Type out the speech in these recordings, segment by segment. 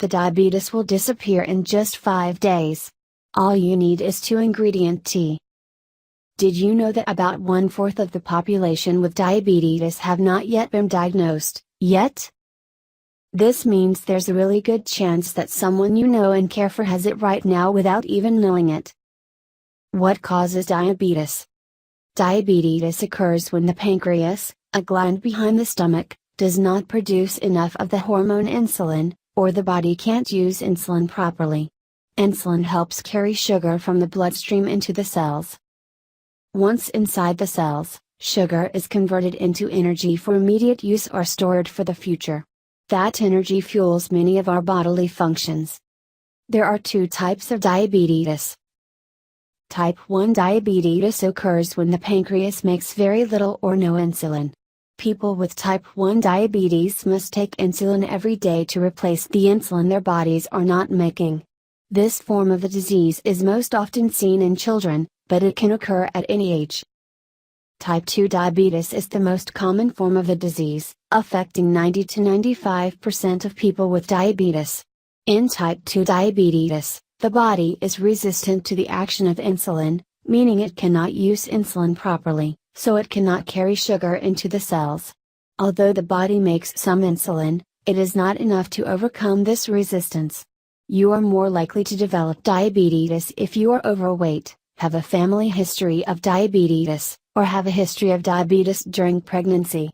the diabetes will disappear in just 5 days. All you need is 2-ingredient tea. Did you know that about 1/4 of the population with diabetes have not yet been diagnosed, yet? This means there's a really good chance that someone you know and care for has it right now without even knowing it. What causes diabetes? Diabetes occurs when the pancreas, a gland behind the stomach, does not produce enough of the hormone insulin, or the body can't use insulin properly. Insulin helps carry sugar from the bloodstream into the cells. Once inside the cells, sugar is converted into energy for immediate use or stored for the future. That energy fuels many of our bodily functions. There are 2 types of diabetes. Type 1 diabetes occurs when the pancreas makes very little or no insulin. People with type 1 diabetes must take insulin every day to replace the insulin their bodies are not making. This form of the disease is most often seen in children, but it can occur at any age. Type 2 diabetes is the most common form of the disease, affecting 90 to 95% of people with diabetes. In type 2 diabetes, the body is resistant to the action of insulin, meaning it cannot use insulin properly, so it cannot carry sugar into the cells. Although the body makes some insulin, it is not enough to overcome this resistance. You are more likely to develop diabetes if you are overweight, have a family history of diabetes, or have a history of diabetes during pregnancy.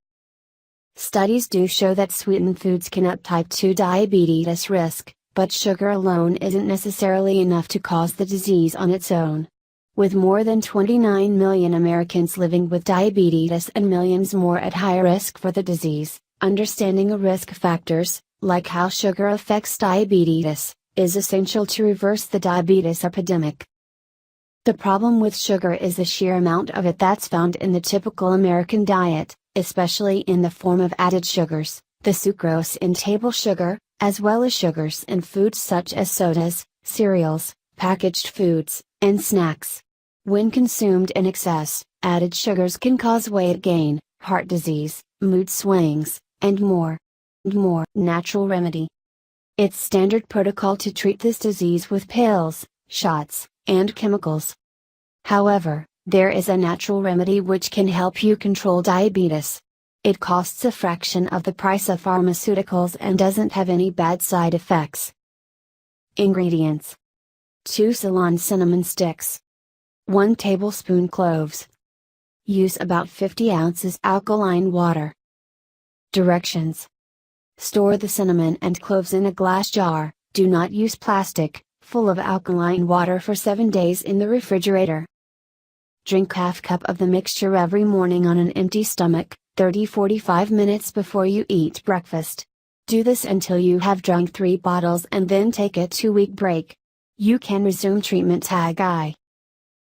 Studies do show that sweetened foods can up type 2 diabetes risk, but sugar alone isn't necessarily enough to cause the disease on its own. With more than 29 million Americans living with diabetes and millions more at high risk for the disease, understanding the risk factors, like how sugar affects diabetes, is essential to reverse the diabetes epidemic. The problem with sugar is the sheer amount of it that's found in the typical American diet, especially in the form of added sugars, the sucrose in table sugar, as well as sugars in foods such as sodas, cereals, packaged foods, and snacks. When consumed in excess, added sugars can cause weight gain, heart disease, mood swings, and more. Natural remedy. It's standard protocol to treat this disease with pills, shots, and chemicals. However, there is a natural remedy which can help you control diabetes. It costs a fraction of the price of pharmaceuticals and doesn't have any bad side effects. Ingredients: 2 Ceylon cinnamon sticks, 1 tablespoon cloves. Use about 50 ounces alkaline water. Directions: store the cinnamon and cloves in a glass jar, do not use plastic, full of alkaline water for 7 days in the refrigerator. Drink ½ cup of the mixture every morning on an empty stomach, 30-45 minutes before you eat breakfast. Do this until you have drunk 3 bottles and then take a 2-week break. You can resume treatment. Tag I.